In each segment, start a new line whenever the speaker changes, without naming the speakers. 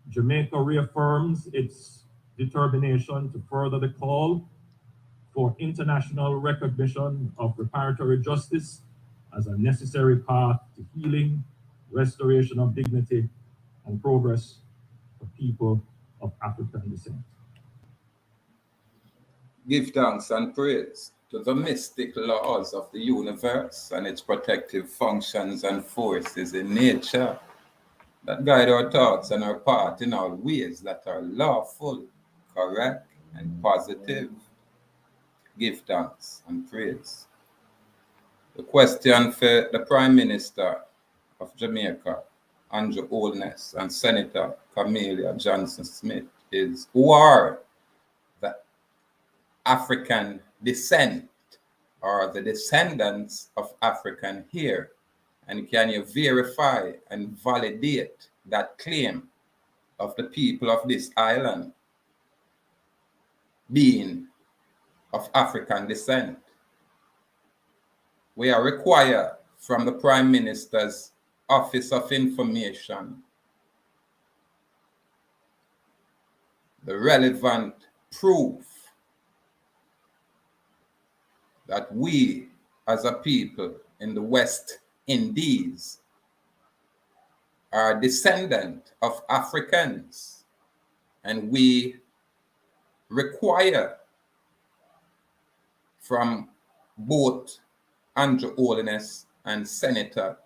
Jamaica reaffirms its determination to further the call for international recognition of reparatory justice as a necessary path to healing, restoration of dignity, and progress for people of African descent.
Give thanks and praise to the mystic laws of the universe and its protective functions and forces in nature that guide our thoughts and our path in all ways that are lawful, correct, and positive. Give thanks and praise. The question for the Prime Minister of Jamaica, Andrew Holness, and Senator Kamina Johnson-Smith is, who are the African descent or the descendants of African here? And can you verify and validate that claim of the people of this island being of African descent? We are required from the Prime Minister's Office of Information the relevant proof that we as a people in the West Indies are descendant of Africans, and we require from both Andrew Holness and Senator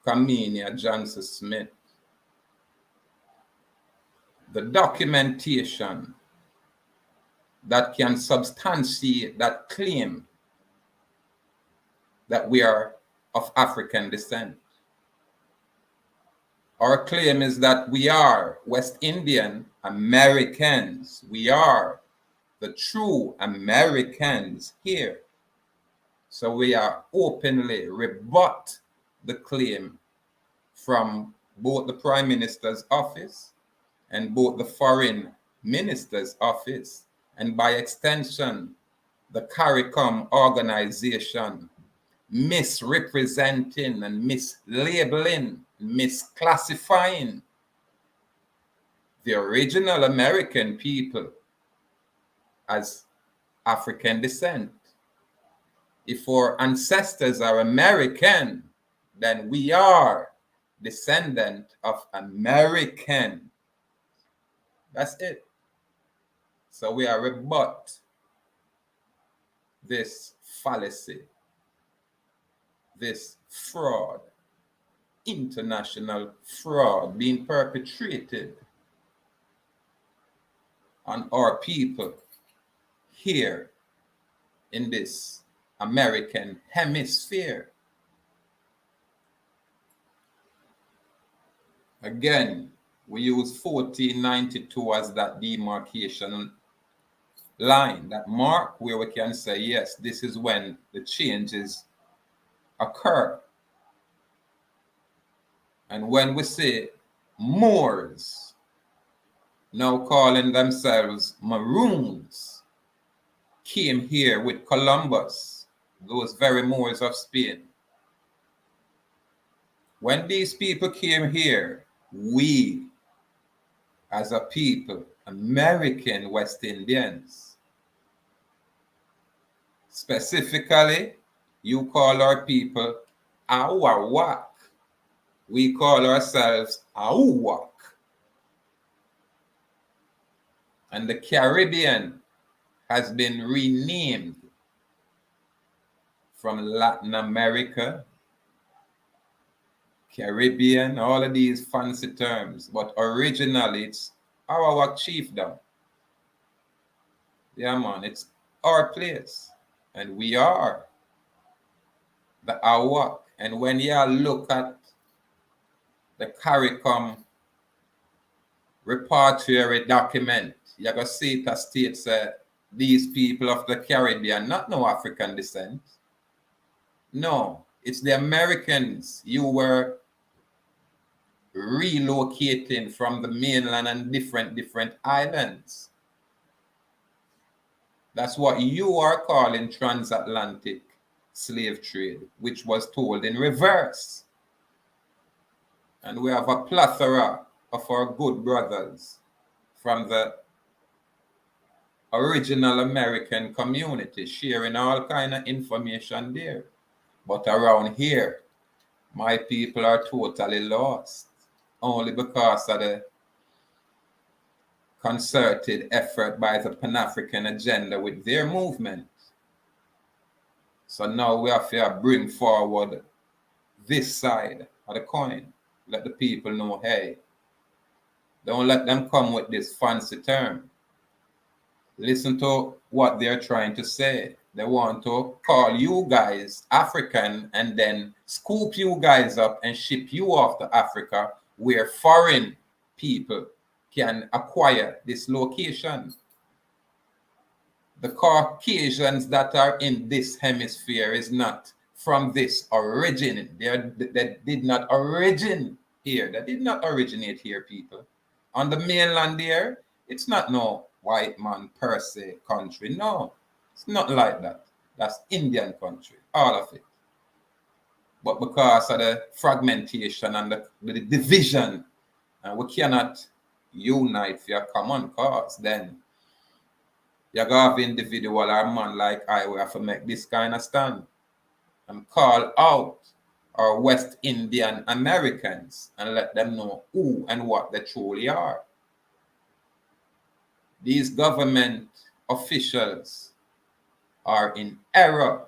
Kamina Johnson-Smith the documentation that can substantiate that claim that we are of African descent. Our claim is that we are West Indian Americans. We are the true Americans here. So we are openly rebut the claim from both the Prime Minister's office and both the Foreign Minister's office, and by extension, the CARICOM organization, misrepresenting and mislabeling, misclassifying the original American people as African descent. If our ancestors are American, then we are descendant of American. That's it. So we are rebut this fallacy, this fraud, international fraud being perpetrated on our people here in this American hemisphere. Again, we use 1492 as that demarcation line, that mark where we can say, yes, this is when the changes occur. And when we say Moors, now calling themselves Maroons, came here with Columbus, those very Moors of Spain. When these people came here, we, as a people, American West Indians, specifically, you call our people Ahuuakh. We call ourselves Ahuuakh. And the Caribbean has been renamed from Latin America, Caribbean, all of these fancy terms, but originally it's Ahuuakh chiefdom. Yeah, man, it's our place, and we are the Ahuuakh. And when you look at the CARICOM repertory document, you're going to see it states these people of the Caribbean, not no African descent. No, it's the Americans you were relocating from the mainland and different islands. That's what you are calling transatlantic slave trade, which was told in reverse. And we have a plethora of our good brothers from the original American community, sharing all kind of information there. But around here, my people are totally lost, only because of the concerted effort by the Pan-African agenda with their movement. So now we have to bring forward this side of the coin. Let the people know, hey, don't let them come with this fancy term. Listen to what they're trying to say. They want to call you guys African and then scoop you guys up and ship you off to Africa, where foreign people can acquire this location. The Caucasians that are in this hemisphere is not from this origin. They did not originate here. They did not originate here, people. On the mainland there, it's not no white man per se country. No, it's not like that. That's Indian country, all of it. But because of the fragmentation and the division, we cannot unite for a common cause, then you have individual or man like I will have to make this kind of stand and call out our West Indian Americans and let them know who and what they truly are. These government officials are in error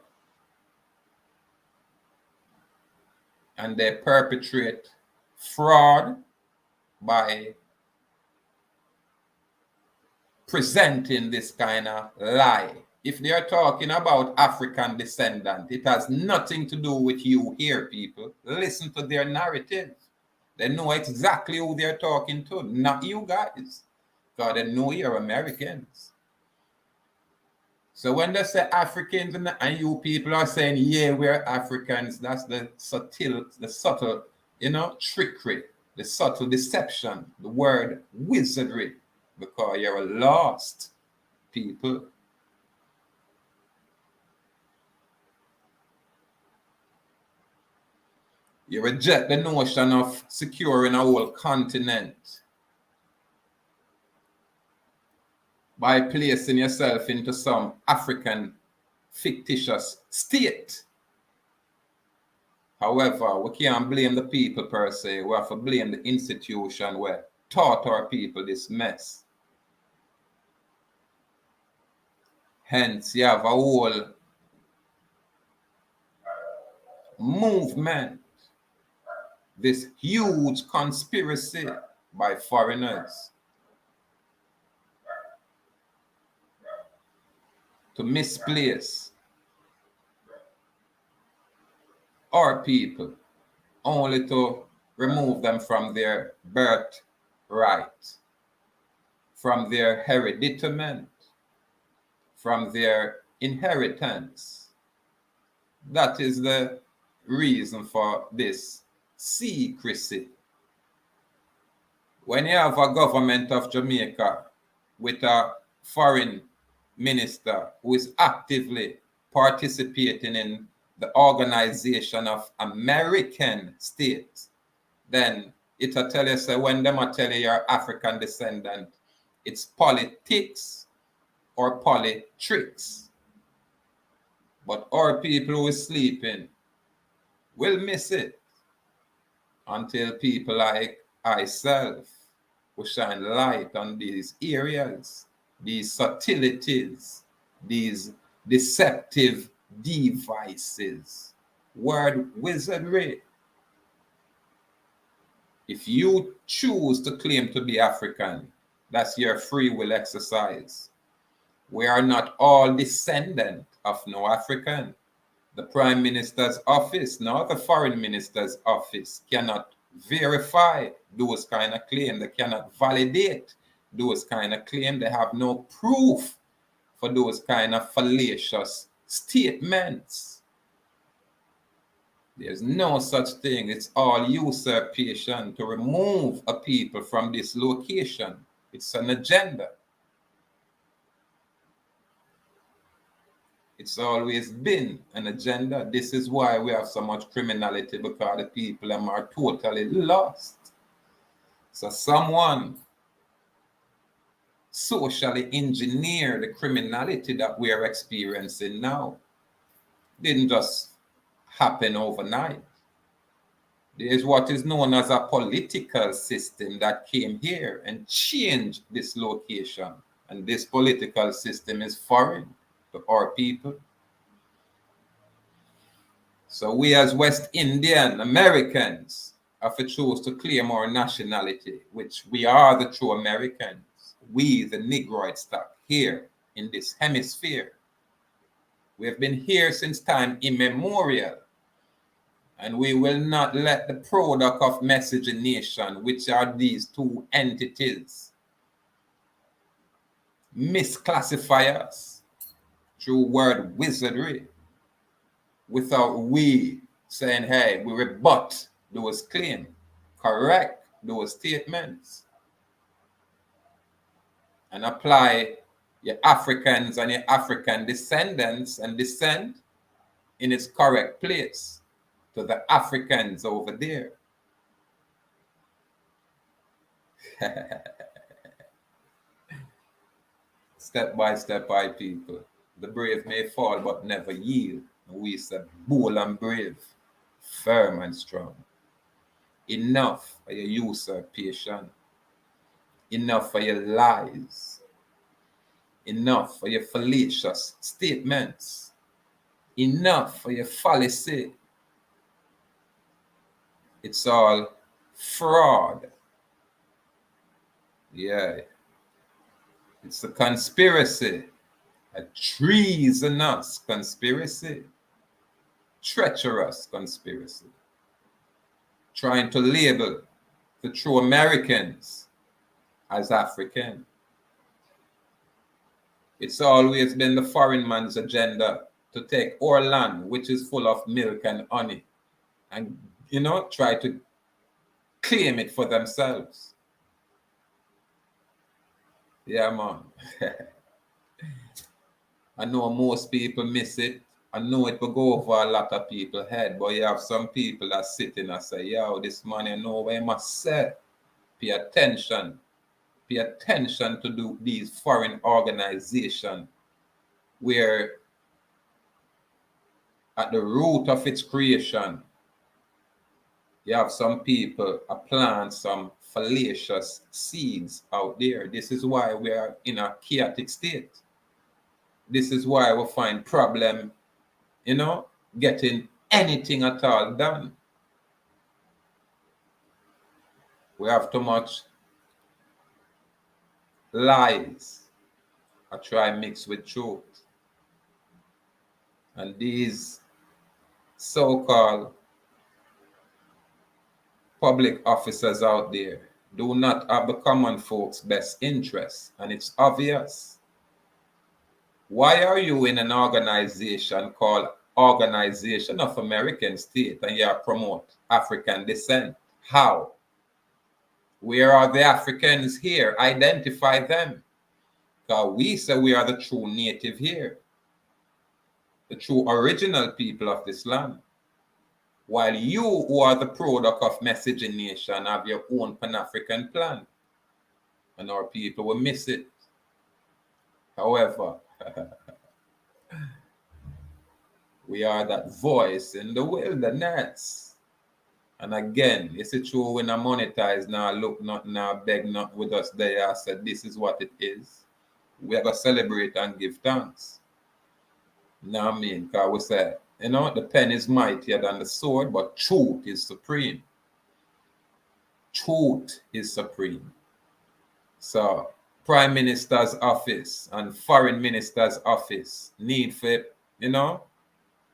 and they perpetrate fraud by presenting this kind of lie. If they are talking about African descendant, it has nothing to do with you here, people. Listen to their narrative. They know exactly who they're talking to, not you guys, because they know you're Americans. So when they say Africans and you people are saying, yeah, we're Africans, that's the subtle, trickery, the subtle deception, the word wizardry, because you're a lost people. You reject the notion of securing a whole continent by placing yourself into some African fictitious state. However, we can't blame the people per se. We have to blame the institution where taught our people this mess. Hence, you have a whole movement, this huge conspiracy by foreigners to misplace our people, only to remove them from their birthright, from their hereditament, from their inheritance. That is the reason for this secrecy. When you have a government of Jamaica with a foreign minister who is actively participating in the organization of American states, then it'll tell you, so when them tell you you're African descendant, it's politics or politics. But our people who is sleeping will miss it until people like myself will shine light on these areas, these subtleties, these deceptive devices, word wizardry. If you choose to claim to be African, that's your free will exercise. We are not all descendant of no African. The Prime Minister's office, nor the Foreign Minister's office cannot verify those kind of claims. They cannot validate those kind of claims. They have no proof for those kind of fallacious statements. There's no such thing. It's all usurpation to remove a people from this location. It's an agenda. It's always been an agenda. This is why we have so much criminality, because the people are totally lost. So someone socially engineered the criminality that we are experiencing now. Didn't just happen overnight. There's what is known as a political system that came here and changed this location. And this political system is foreign to our people. So we as West Indian Americans have to choose to claim our nationality, which we are the true Americans. We, the Negroid stock, here in this hemisphere. We have been here since time immemorial. And we will not let the product of miscegenation, which are these two entities, misclassify us through word wizardry without we saying, hey, we rebut those claims, correct those statements, and apply your Africans and your African descendants and descent in its correct place to the Africans over there. Step by step, I people. The brave may fall, but never yield. We said, bold and brave, firm and strong. Enough for your usurpation. Enough for your lies. Enough for your fallacious statements. Enough for your fallacy. It's all fraud. Yeah. It's a conspiracy. A treasonous conspiracy. Treacherous conspiracy. Trying to label the true Americans as African. It's always been the foreign man's agenda to take our land, which is full of milk and honey, and, try to claim it for themselves. Yeah, man. I know most people miss it. I know it will go over a lot of people's head, but you have some people that sit in and say, yo, this man, you know what I must say. Pay attention. Pay attention to these foreign organizations where at the root of its creation, you have some people plant some fallacious seeds out there. This is why we are in a chaotic state. This is why we find problem, getting anything at all done. We have too much lies I try mix with truth. And these so-called public officers out there do not have the common folks' best interests, and it's obvious. Why are you in an organization called Organization of American States and you promote African descent? How? Where are the Africans here? Identify them. Because we say we are the true native here, the true original people of this land. While you, who are the product of miscegenation, have your own Pan-African plan. And our people will miss it. However, we are that voice in the wilderness. And again, is it true when I monetize now, look not now, beg not with us there, I said this is what it is. We have to celebrate and give thanks. Now I mean, because we say, the pen is mightier than the sword, but truth is supreme. Truth is supreme. So, Prime Minister's office and Foreign Minister's office need for,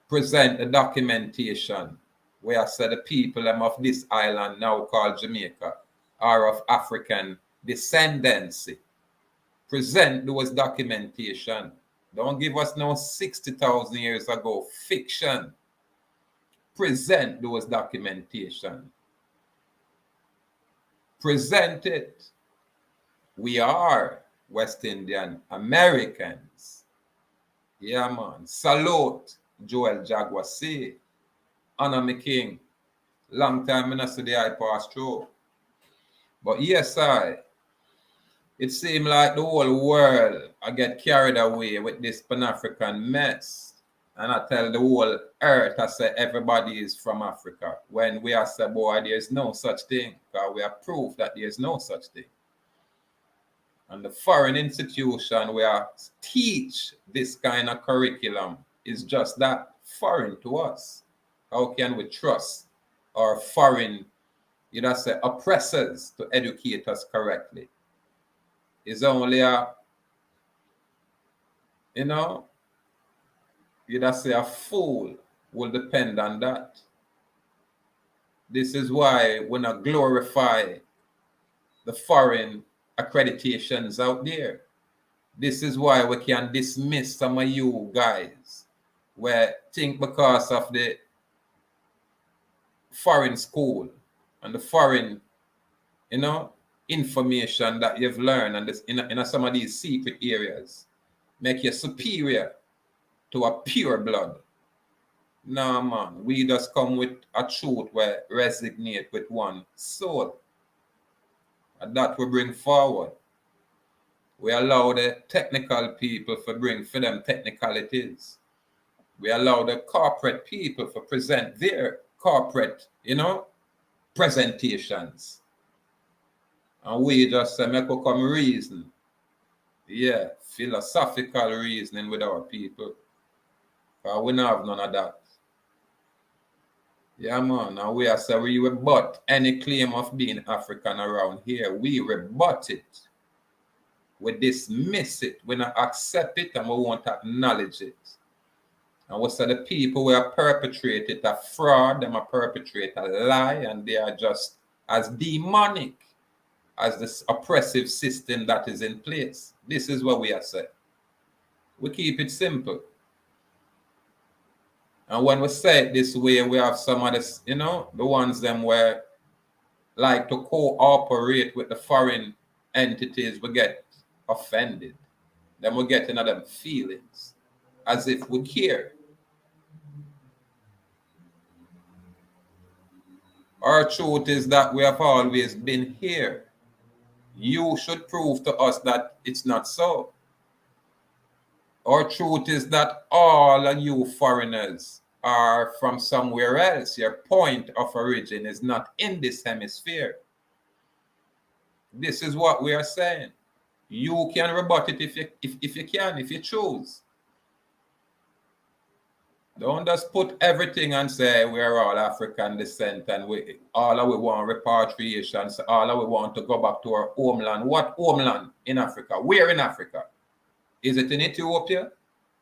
present the documentation where I said the people of this island now called Jamaica are of African descendancy. Present those documentation. Don't give us no 60,000 years ago fiction. Present those documentation. Present it. We are West Indian Americans. Yeah, man. Salute Joel Jagwasi. Honor me king. Long time I see the eye pass through. But yes, it seemed like the whole world I get carried away with this Pan-African mess. And I tell the whole earth, I say everybody is from Africa. When we are say, boy, there's no such thing. Because we have proof that there's no such thing. And the foreign institution where teach this kind of curriculum is just that, foreign to us. How can we trust our foreign, say, oppressors to educate us correctly? It's only a, say a fool will depend on that. This is why when I glorify the foreign accreditations out there, this is why we can dismiss some of you guys where think because of the foreign school and the foreign, information that you've learned and this in some of these secret areas make you superior to a pure blood. No, man, we just come with a truth where resonate with one soul. And that we bring forward. We allow the technical people to bring for them technicalities. We allow the corporate people to present their corporate, presentations. And we just say, make us come reason. Yeah, philosophical reasoning with our people. We don't have none of that. Yeah, man. And we are saying we rebut any claim of being African around here. We rebut it. We dismiss it. We don't accept it and we won't acknowledge it. And we say the people who are perpetrated a fraud, them are perpetrate a lie, and they are just as demonic as this oppressive system that is in place. This is what we are saying. We keep it simple. And when we say it this way, we have some of this, the ones them where like to cooperate with the foreign entities, we get offended. Then we get into them feelings as if we care. Our truth is that we have always been here. You should prove to us that it's not so. Our truth is that all of you foreigners are from somewhere else. Your point of origin is not in this hemisphere. This is what we are saying. You can rebut it if you choose. Don't just put everything and say we are all African descent and all we want repatriation, so all we want to go back to our homeland. What homeland in Africa? Where in Africa? Is it in Ethiopia?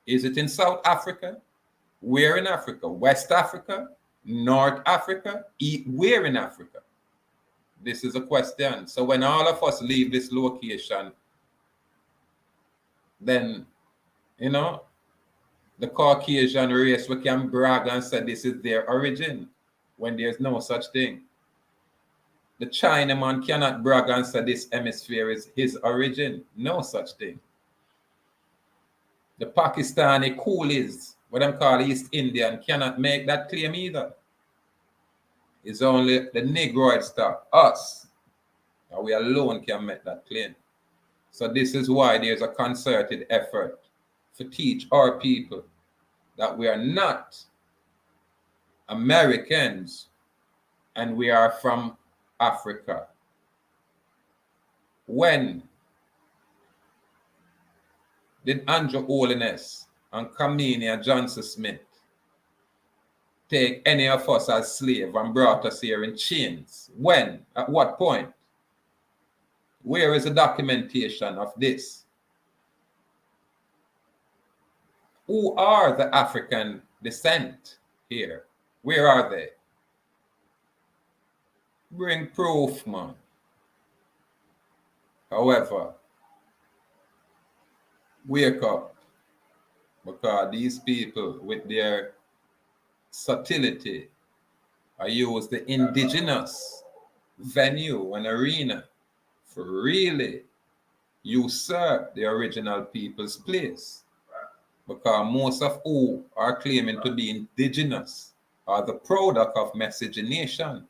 Is it in South Africa? Where in Africa? West Africa? North Africa? Where in Africa? This is a question. So when all of us leave this location, then, the Caucasian race, we can brag and say this is their origin when there's no such thing. The Chinaman cannot brag and say this hemisphere is his origin. No such thing. The Pakistani coolies, what them call East Indian, cannot make that claim either. It's only the Negroid stock, us, and we alone can make that claim. So this is why there's a concerted effort to teach our people that we are not Americans and we are from Africa. When did Andrew Holness and Kamina Johnson Smith take any of us as slaves and brought us here in chains? When? At what point? Where is the documentation of this? Who are the African descent here? Where are they? Bring proof, man. However, wake up, because these people with their subtlety use the indigenous venue and arena for really usurp the original people's place. Because most of who are claiming to be indigenous are the product of miscegenation.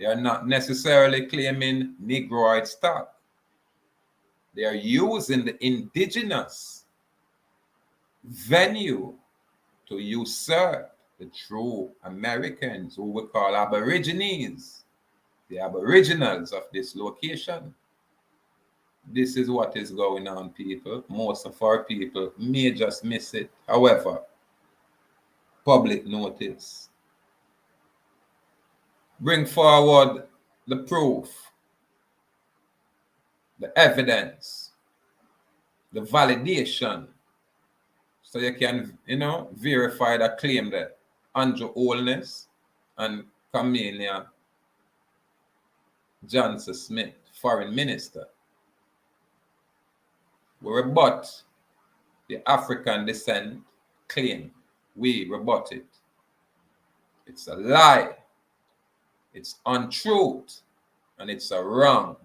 They are not necessarily claiming Negroid stock. They are using the indigenous venue to usurp the true Americans, who we call Aborigines, the Aboriginals of this location. This is what is going on, people. Most of our people may just miss it. However, public notice. Bring forward the proof, the evidence, the validation, so you can, verify that claim that Andrew Holness and Kamina Johnson Smith, foreign minister, we rebut the African descent claim. We rebut it. It's a lie. It's untruth. And it's a wrong.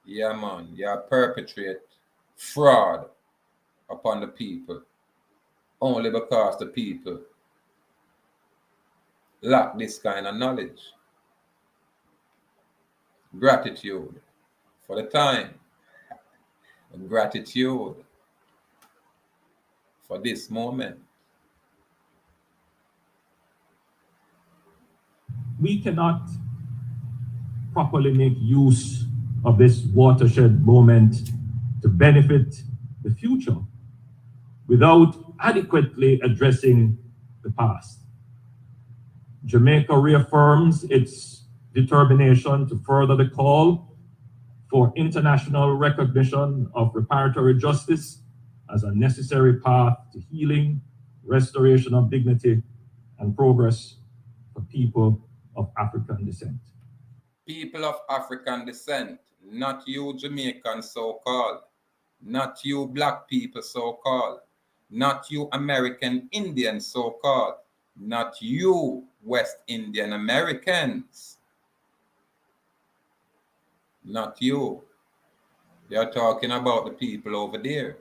Yeah, man. You perpetrate fraud upon the people only because the people lack this kind of knowledge. Gratitude for the time. And gratitude for this moment.
We cannot properly make use of this watershed moment to benefit the future without adequately addressing the past. Jamaica reaffirms its determination to further the call for international recognition of reparatory justice as a necessary path to healing, restoration of dignity, and progress for people of African descent.
People of African descent, not you Jamaican so-called, not you black people so-called, not you American Indians so-called, not you West Indian Americans. Not you. You're talking about the people over there.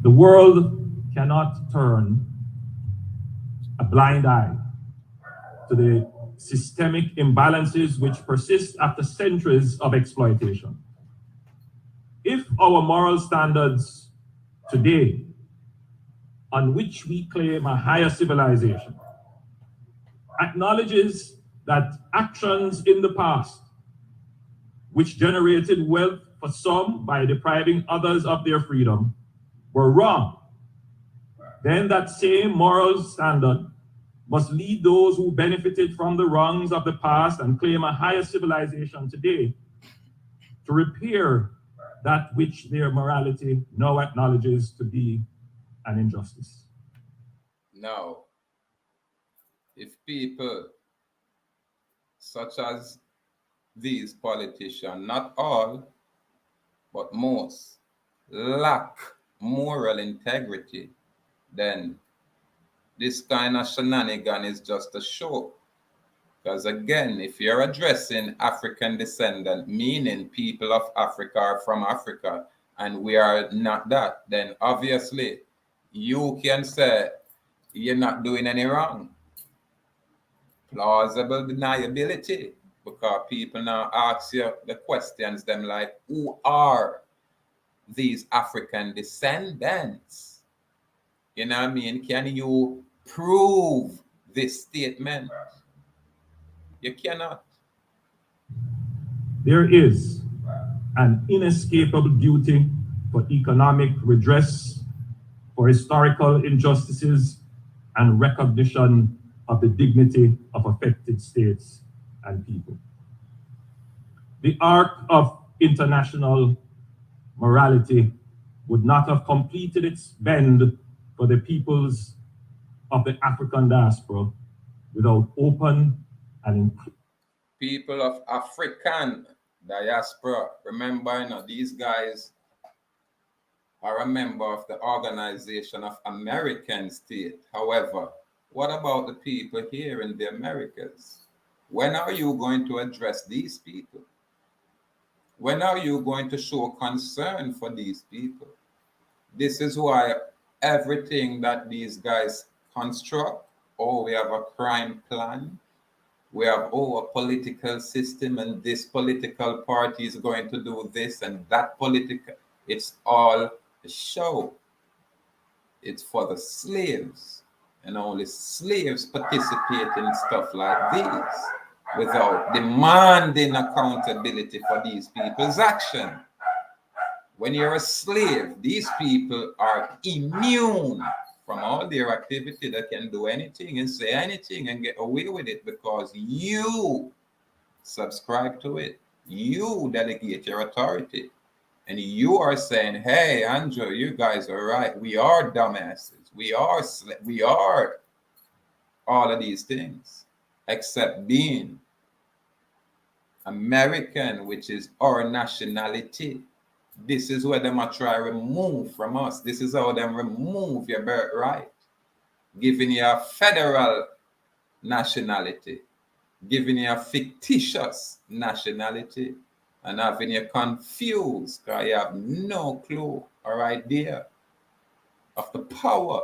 The world cannot turn a blind eye to the systemic imbalances which persist after centuries of exploitation. If our moral standards today, on which we claim a higher civilization, acknowledges that actions in the past, which generated wealth for some by depriving others of their freedom, were wrong, then that same moral standard must lead those who benefited from the wrongs of the past and claim a higher civilization today to repair that which their morality now acknowledges to be an injustice.
Now, if people such as these politicians, not all, but most, lack moral integrity, then this kind of shenanigan is just a show. Because again, if you're addressing African descendant, meaning people of Africa are from Africa, and we are not that, then obviously you can say you're not doing any wrong. Plausible deniability, because people now ask you the questions them like, who are these African descendants? You know what I mean? Can you prove this statement? You cannot.
There is an inescapable duty for economic redress, for historical injustices, and recognition of the dignity of affected states and people. The arc of international morality would not have completed its bend for the peoples of the African diaspora without open and
people of African diaspora. Remember, these guys are a member of the Organization of American States. However, what about the people here in the Americas? When are you going to address these people? When are you going to show concern for these people? This is why everything that these guys construct oh, we have a crime plan. We have, oh, a political system, and this political party is going to do this and that political. It's all a show. It's for the slaves, and only slaves participate in stuff like these without demanding accountability for these people's action. When you're a slave, these people are immune from all their activity. They can do anything and say anything and get away with it because you subscribe to it. You delegate your authority. And you are saying, hey, Andrew, you guys are right. We are dumbasses. We are all of these things, except being American, which is our nationality. This is where them are trying to remove from us. This is how them remove your birthright, giving you a federal nationality, giving you a fictitious nationality, and having you confused because you have no clue or idea of the power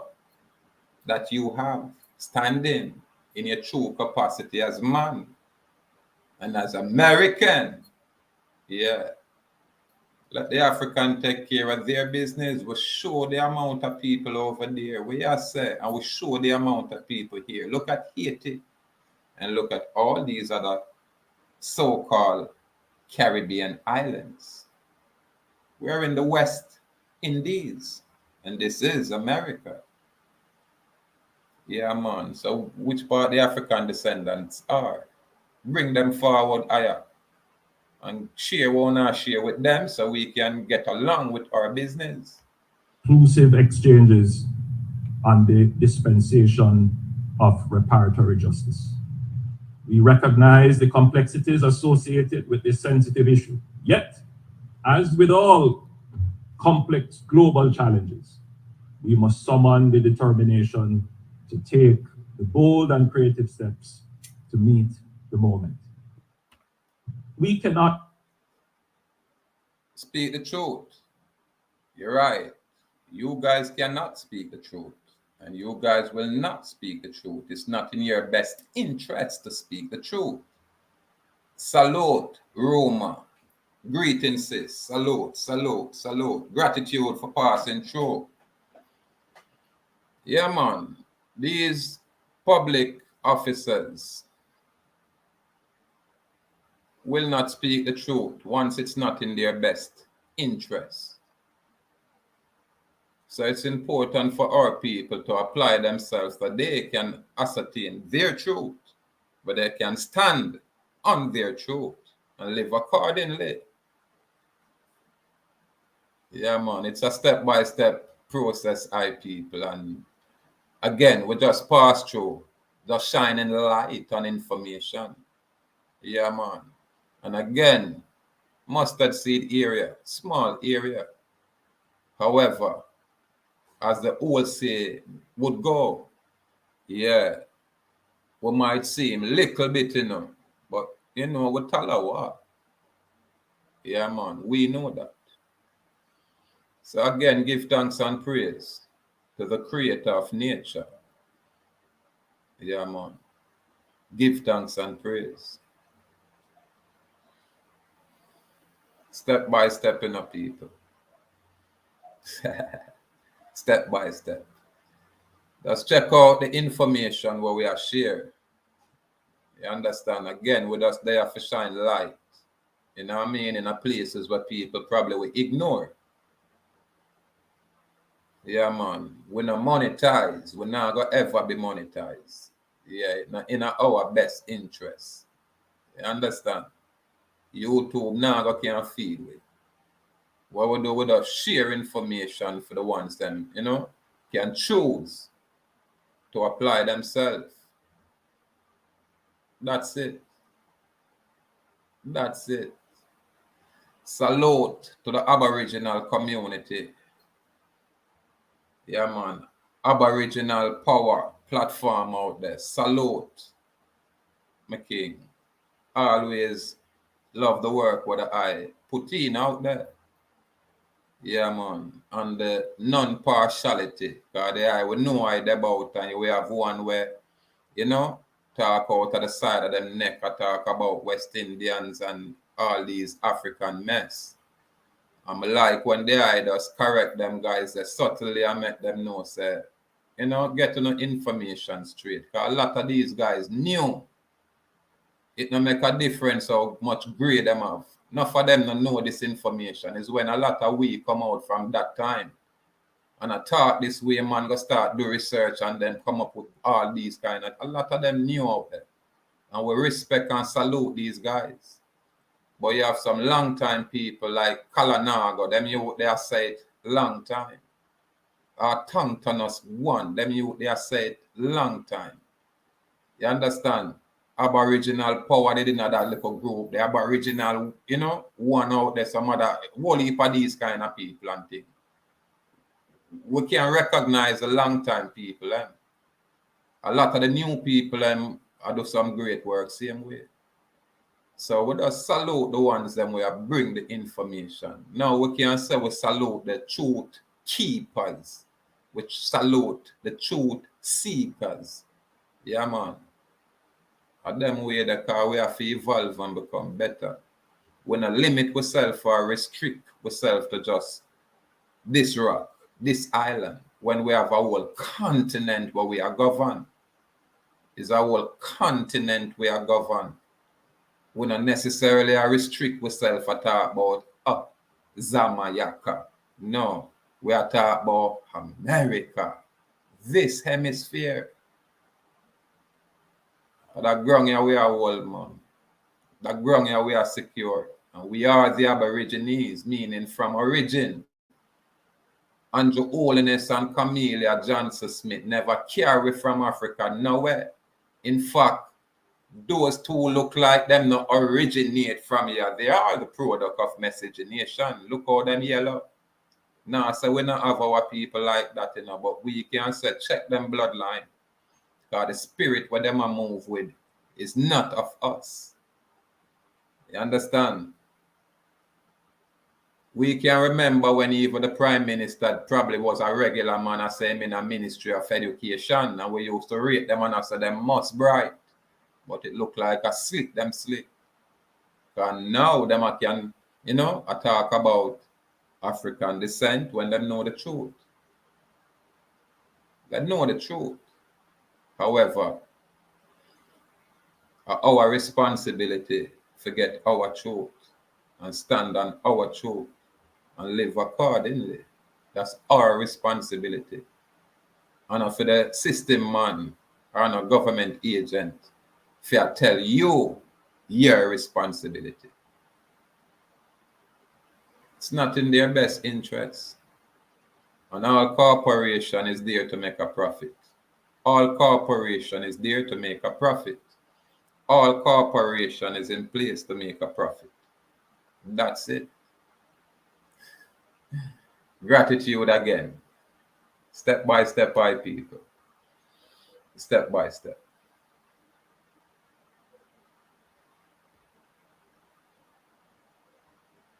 that you have standing in your true capacity as man and as American. Yeah. Let the African take care of their business. We show the amount of people over there. We are say, and we show the amount of people here. Look at Haiti and look at all these other so-called Caribbean islands. We're in the West Indies, and this is America. Yeah, man. So which part the African descendants are? Bring them forward higher and share one or share with them so we can get along with our business.
Inclusive exchanges on the dispensation of reparatory justice. We recognize the complexities associated with this sensitive issue. Yet, as with all complex global challenges, we must summon the determination to take the bold and creative steps to meet the moment. We cannot
speak the truth. You're right. You guys cannot speak the truth, and you guys will not speak the truth. It's not in your best interest to speak the truth. Salute, Roma. Greetings, sis. Salute, salute, salute. Gratitude for passing through. Yeah, man. These public officers will not speak the truth once it's not in their best interest. So it's important for our people to apply themselves so they can ascertain their truth, but they can stand on their truth and live accordingly. Yeah, man, it's a step-by-step process, people. And again, we just pass through, just shining light on information. Yeah, man. And again, mustard seed area, small area. However, as the old say would go, yeah, we might seem little bit, but we tell her what. Yeah, man, we know that. So again, give thanks and praise to the creator of nature. Yeah, man. Give thanks and praise. Step by step, people. Step by step. Let's check out the information where we are sharing. You understand? Again, we're just there to shine light. You know what I mean? In a places where people probably will ignore. Yeah, man. We're not monetized. We're not going to ever be monetized. Yeah, in our best interest. You understand? YouTube now can't feed with. What we do with us, share information for the ones them, can choose to apply themselves. That's it. That's it. Salute to the Aboriginal community. Yeah, man. Aboriginal power platform out there. Salute, my king. Always love the work what I put in out there. Yeah, man. And the non-partiality. Because I will know about, and we have one where you know, talk out of the side of them neck. I talk about West Indians and all these African mess. I'm like when they just correct them guys, they subtly I make them know, say, you know, get to know information straight. Because a lot of these guys knew it no make a difference how much grade them have. Not for them to know this information is when a lot of we come out from that time. And I thought this way, man, go start do research and then come up with all these kind of, a lot of them knew out there. And we respect and salute these guys. But you have some long time people like Kalanago, them you they are said long time. Or Tonguetonus one, them you they are said long time. You understand? Aboriginal power, they didn't have that little group. The Aboriginal, you know, one out there, some other whole heap of these kind of people and things. We can recognize the long time people. A lot of the new people are do some great work same way. So we just salute the ones them we bring the information. Now we can say we salute the truth keepers, which salute the truth seekers. Yeah, man. And them way that we have to evolve and become better. We not limit ourselves or restrict ourselves to just this rock, this island, when we have a whole continent where we are governed. It's a whole continent we are governed. We don't necessarily restrict ourselves to talk about Zamayaka. No, we are talking about America, this hemisphere. That ground here we are old, man. That ground here we are secure. And we are the Aborigines, meaning from origin. Andrew Holness and Kamina Johnson Smith never carry from Africa nowhere. In fact, those two look like them not originate from here. They are the product of miscegenation. Look how them yellow. Now, so we don't have our people like that, you know, but we can say check them bloodline. Because the spirit where them are move with is not of us. You understand? We can remember when even the Prime Minister probably was a regular man, I say him in a Ministry of Education, and we used to rate them and I said them must bright. But it looked like a slick, them slick. And now them I can, you know, I talk about African descent when them know the truth. They know the truth. However, our responsibility to get our truth and stand on our truth and live accordingly. That's our responsibility. And for the system man or a government agent, if I tell you your responsibility, it's not in their best interest. And all corporation is there to make a profit. All corporation is there to make a profit. All corporation is in place to make a profit. That's it. Gratitude again. Step by step, by people. Step by step.